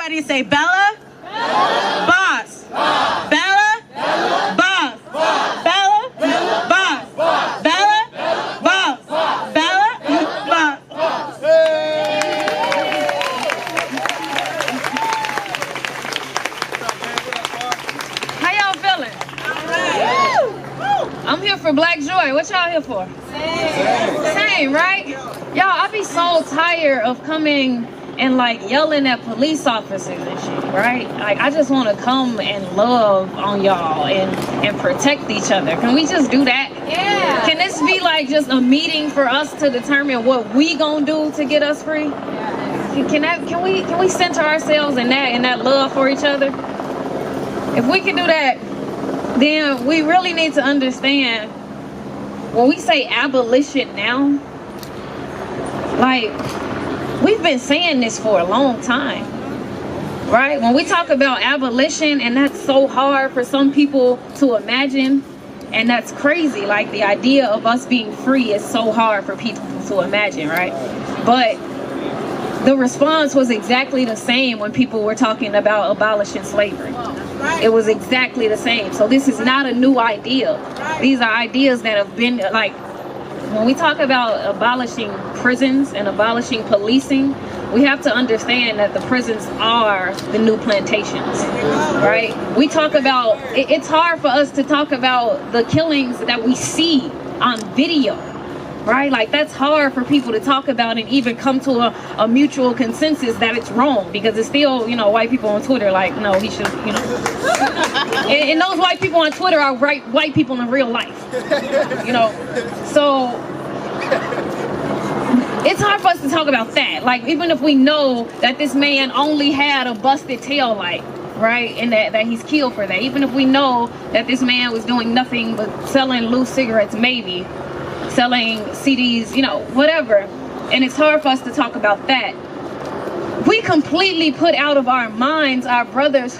Everybody say Bella, boss. Bella, boss. Bella, boss. Bella, boss. Bella, boss. How y'all feeling? I'm here for Black Joy. What y'all here for? Same, right? Y'all, I be so tired of coming and like yelling at police officers and shit, right? Like, I just want to come and love on y'all and protect each other. Can we just do that? Yeah. Can this be like just a meeting for us to determine what we gonna do to get us free? Can we center ourselves in that love for each other? If we can do that, then we really need to understand when we say abolition now, like, we've been saying this for a long time, right? When we talk about abolition, and that's so hard for some people to imagine, and that's crazy. Like, the idea of us being free is so hard for people to imagine, right? But the response was exactly the same when people were talking about abolishing slavery. It was exactly the same. So this is not a new idea. These are ideas that have been, like, when we talk about abolishing prisons and abolishing policing, we have to understand that the prisons are the new plantations, right? We talk about, it's hard for us to talk about the killings that we see on video, right? Like, that's hard for people to talk about and even come to a mutual consensus that it's wrong, because it's still, you know, white people on Twitter like, no, he should, you know. And those white people on Twitter are white people in real life, you know. So it's hard for us to talk about that. Like, even if we know that this man only had a busted tail light, right, and that he's killed for that, even if we know that this man was doing nothing but selling loose cigarettes, maybe selling CDs, you know, whatever, and it's hard for us to talk about that, we completely put out of our minds our brothers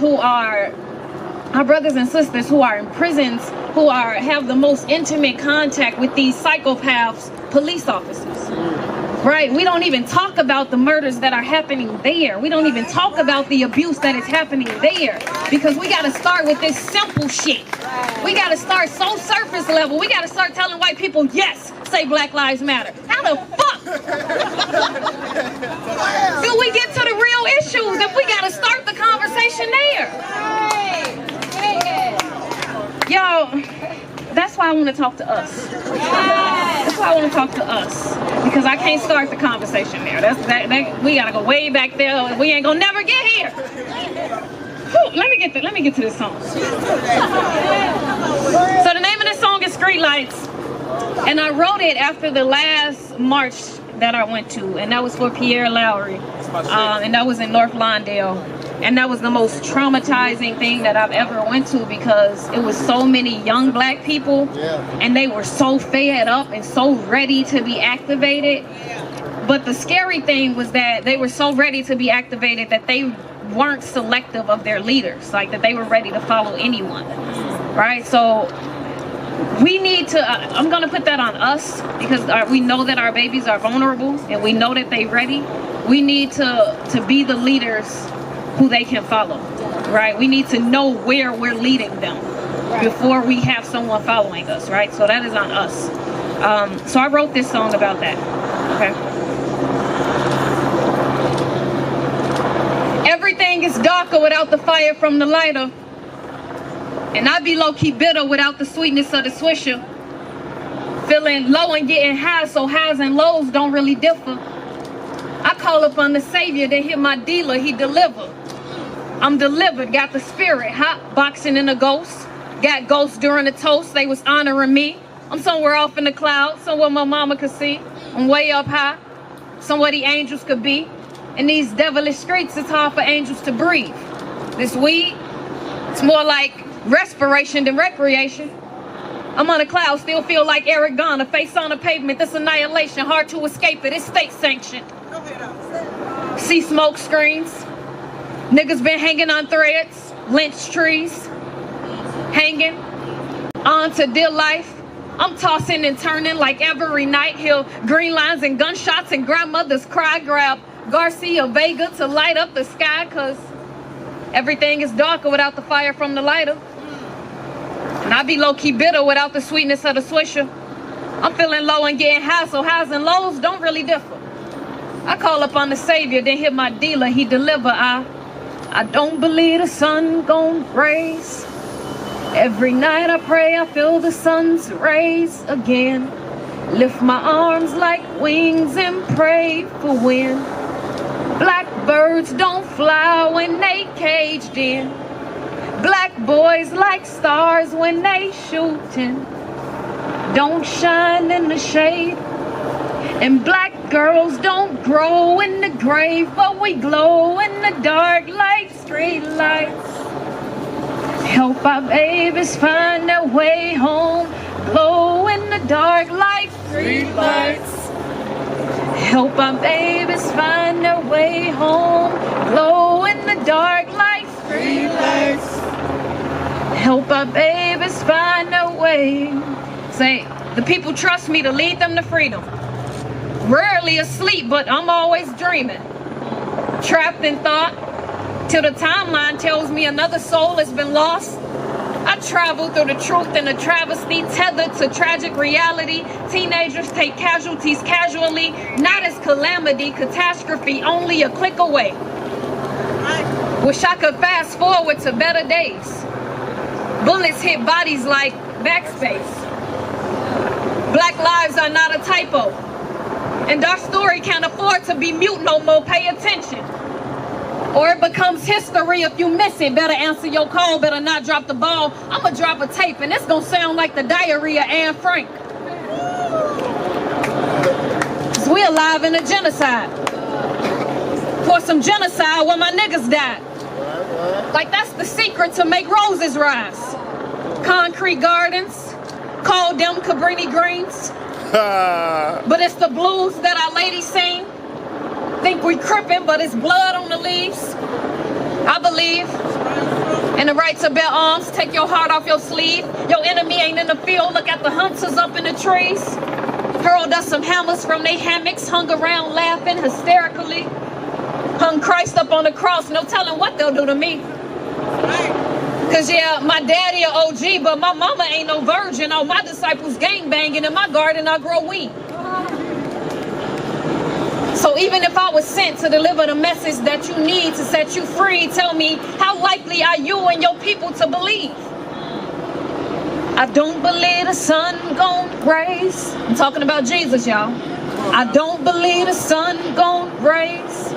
and sisters who are in prisons, who have the most intimate contact with these psychopaths, police officers, right? We don't even talk about the murders that are happening there. We don't even talk about the abuse that is happening there, because we got to start with this simple shit. We got to start so surface level. We got to start telling white people, yes, say Black Lives Matter. How the fuck do we get to the real issues if we got to start the conversation there? Y'all, that's why I want to talk to us. That's why I want to talk to us, because I can't start the conversation there. That we gotta go way back there. We ain't gonna never get here. Whew, let me get to this song. So the name of this song is Streetlights, and I wrote it after the last march that I went to, and that was for Pierre Lowry, and that was in North Lawndale. And that was the most traumatizing thing that I've ever went to, because it was so many young Black people, and they were so fed up and so ready to be activated. But the scary thing was that they were so ready to be activated that they weren't selective of their leaders, like that they were ready to follow anyone, right? So we need to, I'm gonna put that on us, because we know that our babies are vulnerable and we know that they're ready. We need to be the leaders who they can follow, right? We need to know where we're leading them before we have someone following us, right? So that is on us. So I wrote this song about that, okay? Everything is darker without the fire from the lighter, and I be low-key bitter without the sweetness of the swisher. Feeling low and getting high, so highs and lows don't really differ. I call upon the Savior to hit my dealer, he deliver. I'm delivered, got the spirit, hot boxing in a ghost. Got ghosts during the toast, they was honoring me. I'm somewhere off in the clouds, somewhere my mama could see. I'm way up high, somewhere the angels could be. In these devilish streets, it's hard for angels to breathe. This weed, it's more like respiration than recreation. I'm on a cloud, still feel like Eric Garner, face on the pavement, this annihilation, hard to escape it, it's state sanctioned. See smoke screens, niggas been hanging on threads, lynch trees, hanging on to dear life. I'm tossing and turning like every night, hear green lines and gunshots and grandmothers cry, grab Garcia Vega to light up the sky, cause everything is darker without the fire from the lighter. And I be low-key bitter without the sweetness of the swisher. I'm feeling low and getting high, so highs and lows don't really differ. I call upon the Savior, then hit my dealer, he deliver. I don't believe the sun gon' raise. Every night I pray, I feel the sun's rays again. Lift my arms like wings and pray for wind. Blackbirds don't fly when they caged in. Black boys like stars when they shootin'. Don't shine in the shade. And black girls don't grow in the grave, but we glow in the dark like street lights. Help our babies find their way home. Glow in the dark like street lights. Help our babies find their way home. Glow in the dark like street lights. Help our babies find their way. Say, the people trust me to lead them to freedom. Rarely asleep, but I'm always dreaming. Trapped in thought, till the timeline tells me another soul has been lost. I travel through the truth in a travesty, tethered to tragic reality. Teenagers take casualties casually, not as calamity, catastrophe, only a click away. Wish I could fast forward to better days. Bullets hit bodies like backspace. Black lives are not a typo. And our story can't afford to be mute no more. Pay attention, or it becomes history if you miss it. Better answer your call, better not drop the ball. I'ma drop a tape and it's gonna sound like the diary of Anne Frank. Cause we alive in a genocide. For some genocide where my niggas died. Like that's the secret to make roses rise. Concrete gardens, call them Cabrini greens. But it's the blues that our ladies sing. Think we crippin', but it's blood on the leaves. I believe in the right to bear arms. Take your heart off your sleeve. Your enemy ain't in the field. Look at the hunters up in the trees. Hurled us some hammers from they hammocks. Hung around laughing hysterically. Hung Christ up on the cross. No telling what they'll do to me. Cause yeah, my daddy a OG, but my mama ain't no virgin. All my disciples gang banging. In my garden I grow weed. So even if I was sent to deliver the message that you need to set you free, tell me, how likely are you and your people to believe? I don't believe the sun gon' raise. I'm talking about Jesus, y'all. I don't believe the sun gon' raise.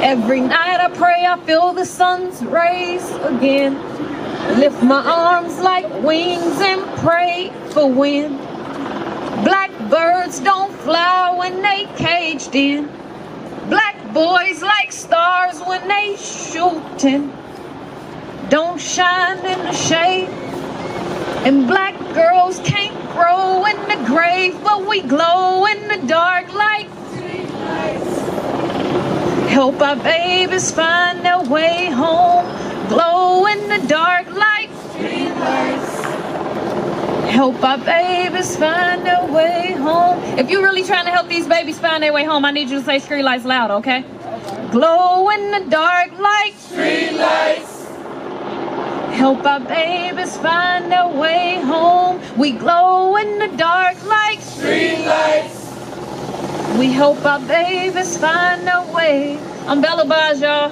Every night I pray, I feel the sun's rays again. Lift my arms like wings and pray for wind. Blackbirds don't fly when they caged in. Black boys like stars when they shootin'. Don't shine in the shade. And black girls can't grow in the grave, but we glow in the dark like street lights. Help our babies find their way home. Glow in the dark like street lights. Help our babies find their way home. If you're really trying to help these babies find their way home, I need you to say street lights loud, okay? Glow in the dark like street lights. Help our babies find their way home. We glow in the dark like street lights. We help our babies find their way. I'm Bella Baj, y'all.